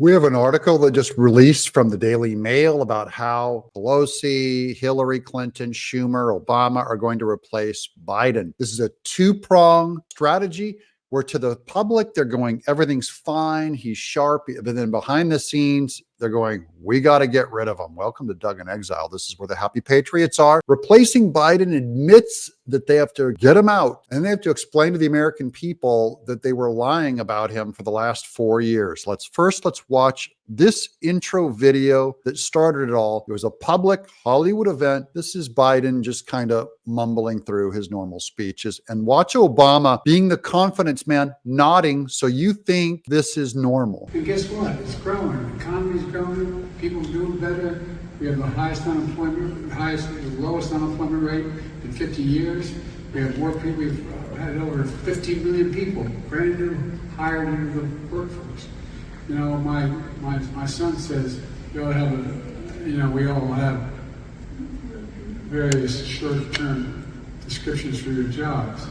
We have an article that just released from the Daily Mail about how Pelosi, Hillary Clinton, Schumer, Obama are going to replace Biden. This is a two-pronged strategy where to the public, they're going, everything's fine, he's sharp. But then behind the scenes, they're going, we got to get rid of him. Welcome to Doug in Exile. This is where the happy patriots are. Replacing Biden admits that they have to get him out, and they have to explain to the American people that they were lying about him for the last 4 years. Let's watch this intro video that started it all. It was a public Hollywood event. This is Biden just kind of mumbling through his normal speeches, and watch Obama being the confidence man, nodding, so you think this is normal. And guess what? It's growing. The economy's growing. People doing better. We have the highest unemployment, the lowest unemployment rate in 50 years. We have more people. We've had over 15 million people brand new hired into the workforce. You know, my son says we all have various short-term descriptions for your jobs,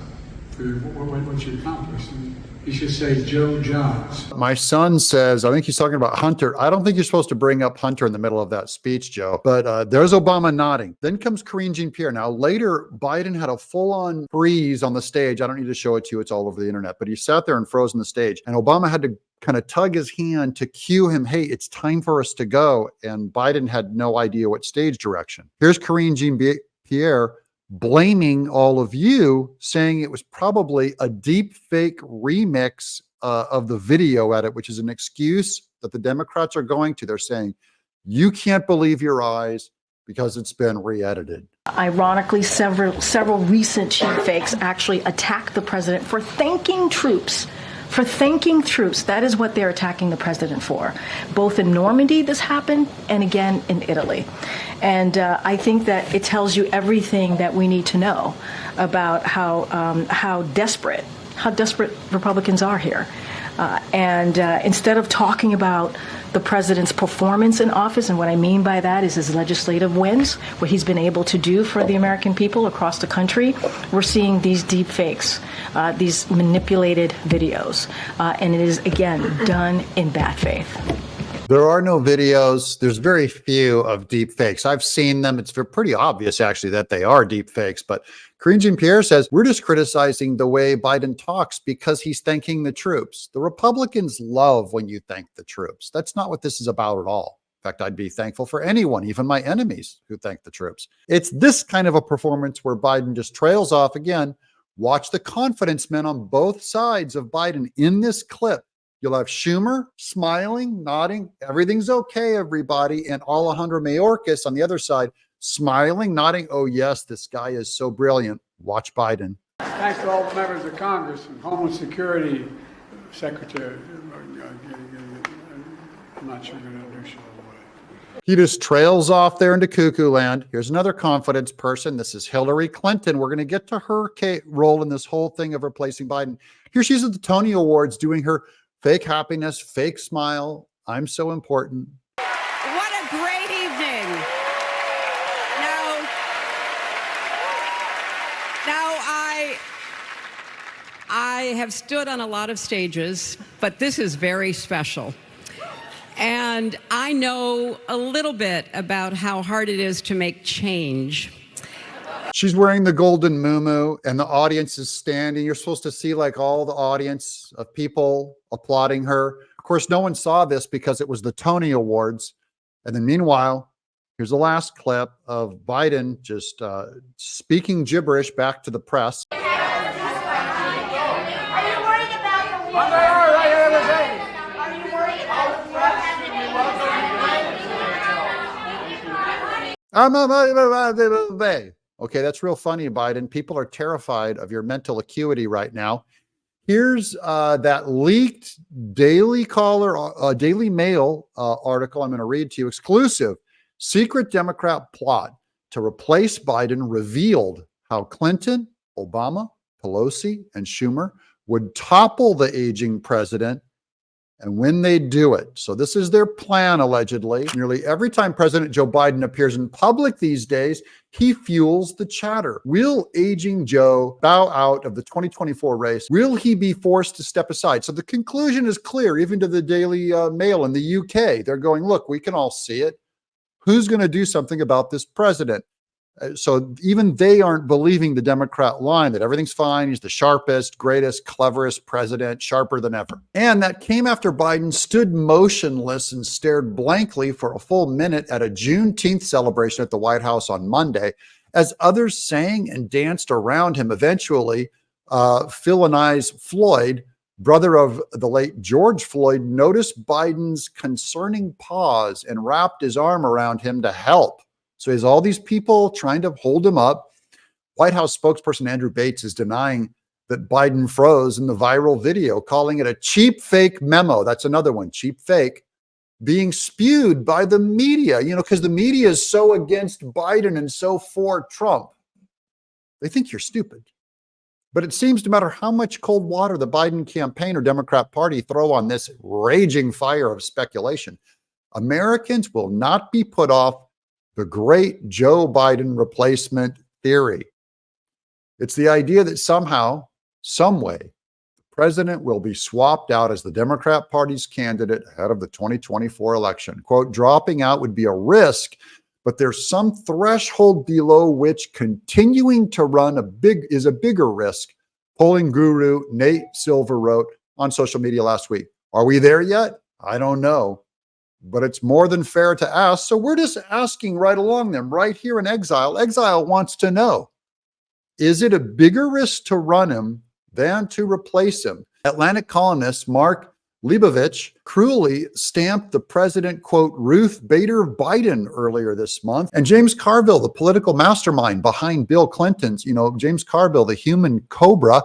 for what you accomplished. And you should say Joe Jobs. My son says, I think he's talking about Hunter. I don't think you're supposed to bring up Hunter in the middle of that speech, Joe. But there's Obama nodding. Then comes Karine Jean-Pierre. Now, later, Biden had a full-on freeze on the stage. I don't need to show it to you. It's all over the internet. But he sat there and froze on the stage. And Obama had to kind of tug his hand to cue him, hey, it's time for us to go. And Biden had no idea what stage direction. Here's Karine Jean-Pierre blaming all of you, saying it was probably a deep fake remix of the video edit, which is an excuse that the Democrats are going to. They're saying, you can't believe your eyes because it's been re-edited. Ironically, several recent cheap fakes actually attack the president for thanking troops. For thanking troops. That is what they're attacking the president for. Both in Normandy, this happened, and again in Italy. And I think that it tells you everything that we need to know about how desperate Republicans are here. Instead of talking about the president's performance in office, and what I mean by that is his legislative wins, what he's been able to do for the American people across the country, we're seeing these deep fakes, these manipulated videos. And it is, again, done in bad faith. There are no videos. There's very few of deep fakes. I've seen them. It's pretty obvious, actually, that they are deep fakes. But Karine Jean-Pierre says, we're just criticizing the way Biden talks because he's thanking the troops. The Republicans love when you thank the troops. That's not what this is about at all. In fact, I'd be thankful for anyone, even my enemies, who thank the troops. It's this kind of a performance where Biden just trails off again. Watch the confidence men on both sides of Biden in this clip. You'll have Schumer smiling, nodding, everything's okay, everybody, and Alejandro Mayorkas on the other side, smiling, nodding, oh yes, this guy is so brilliant. Watch Biden. Thanks to all the members of Congress and Homeland Security Secretary. I'm not sure you're going to understand. He just trails off there into cuckoo land. Here's another confidence person. This is Hillary Clinton. We're going to get to her role in this whole thing of replacing Biden. Here she's at the Tony Awards doing her fake happiness, fake smile. I'm so important. What a great evening. Now I have stood on a lot of stages, but this is very special. And I know a little bit about how hard it is to make change. She's wearing the golden muumuu and the audience is standing. You're supposed to see like all the audience of people applauding her. Of course, no one saw this because it was the Tony Awards. And then meanwhile, here's the last clip of Biden just speaking gibberish back to the press. Okay, that's real funny, Biden. People are terrified of your mental acuity right now. Here's that leaked Daily Mail article I'm going to read to you. Exclusive. Secret Democrat plot to replace Biden revealed how Clinton, Obama, Pelosi, and Schumer would topple the aging president And when they do it, so this is their plan, allegedly, nearly every time President Joe Biden appears in public these days, he fuels the chatter. Will aging Joe bow out of the 2024 race? Will he be forced to step aside? So the conclusion is clear, even to the Daily Mail in the UK. They're going, look, we can all see it. Who's going to do something about this president? So even they aren't believing the Democrat line that everything's fine. He's the sharpest, greatest, cleverest president, sharper than ever. And that came after Biden stood motionless and stared blankly for a full minute at a Juneteenth celebration at the White House on Monday, as others sang and danced around him. Eventually, Philonise Floyd, brother of the late George Floyd, noticed Biden's concerning pause and wrapped his arm around him to help. So he has all these people trying to hold him up. White House spokesperson Andrew Bates is denying that Biden froze in the viral video, calling it a cheap fake memo. That's another one, cheap fake, being spewed by the media, because the media is so against Biden and so for Trump. They think you're stupid. But it seems no matter how much cold water the Biden campaign or Democrat Party throw on this raging fire of speculation, Americans will not be put off the great Joe Biden replacement theory. It's the idea that somehow, some way, the president will be swapped out as the Democrat Party's candidate ahead of the 2024 election. Quote, dropping out would be a risk, but there's some threshold below which continuing to run is a bigger risk. Polling guru Nate Silver wrote on social media last week. Are we there yet? I don't know. But it's more than fair to ask. So we're just asking right along them, right here in Exile. Exile wants to know, is it a bigger risk to run him than to replace him? Atlantic columnist Mark Leibovich cruelly stamped the president, quote, Ruth Bader Biden earlier this month. And James Carville, the political mastermind behind Bill Clinton's, James Carville, the human cobra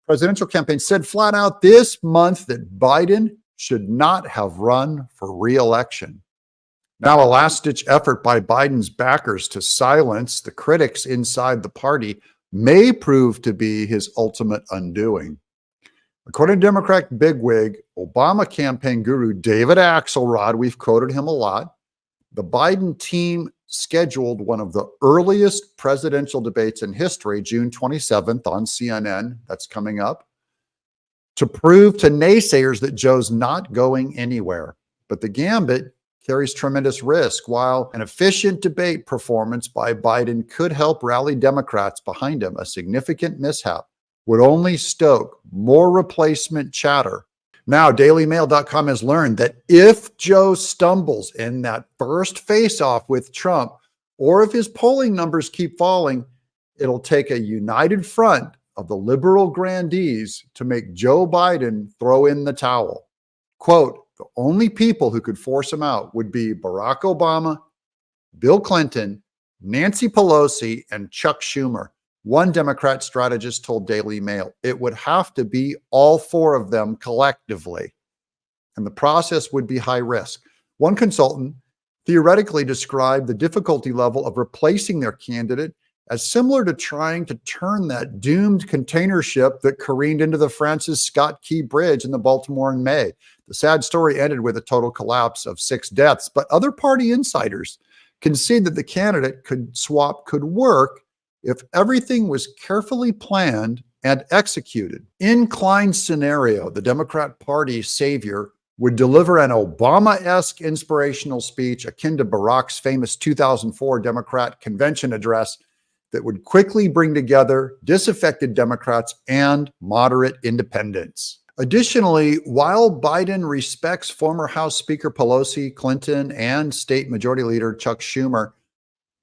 presidential campaign, said flat out this month that Biden should not have run for re-election. Now, a last-ditch effort by Biden's backers to silence the critics inside the party may prove to be his ultimate undoing. According to Democrat bigwig, Obama campaign guru David Axelrod, we've quoted him a lot, the Biden team scheduled one of the earliest presidential debates in history, June 27th on CNN, that's coming up, to prove to naysayers that Joe's not going anywhere. But the gambit carries tremendous risk. While an efficient debate performance by Biden could help rally Democrats behind him, a significant mishap would only stoke more replacement chatter. Now, DailyMail.com has learned that if Joe stumbles in that first face-off with Trump, or if his polling numbers keep falling, it'll take a united front of the liberal grandees to make Joe Biden throw in the towel. Quote, the only people who could force him out would be Barack Obama, Bill Clinton, Nancy Pelosi, and Chuck Schumer. One Democrat strategist told Daily Mail, it would have to be all four of them collectively, and the process would be high risk. One consultant theoretically described the difficulty level of replacing their candidate as similar to trying to turn that doomed container ship that careened into the Francis Scott Key Bridge in the Baltimore in May. The sad story ended with a total collapse of 6 deaths, but other party insiders concede that the candidate swap could work if everything was carefully planned and executed. In Klein's scenario, the Democrat Party savior would deliver an Obama-esque inspirational speech akin to Barack's famous 2004 Democrat convention address that would quickly bring together disaffected Democrats and moderate independents. Additionally, while Biden respects former House Speaker Pelosi, Clinton, and State Majority Leader Chuck Schumer,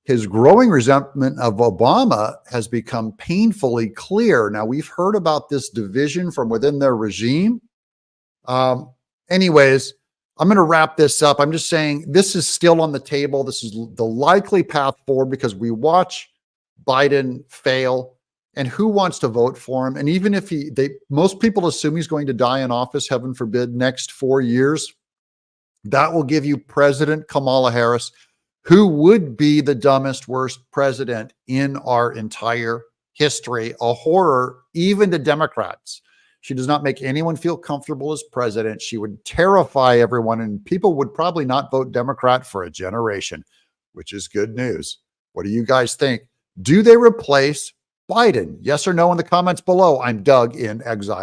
his growing resentment of Obama has become painfully clear. Now, we've heard about this division from within their regime. Anyways, I'm going to wrap this up. I'm just saying this is still on the table. This is the likely path forward because we watch Biden fail, and who wants to vote for him? And even if most people assume he's going to die in office, heaven forbid, next 4 years, that will give you President Kamala Harris, who would be the dumbest, worst president in our entire history, a horror even to Democrats. She does not make anyone feel comfortable as president. She would terrify everyone, and people would probably not vote Democrat for a generation, which is good news. What do you guys think? Do they replace Biden? Yes or no in the comments below. I'm Doug in Exile.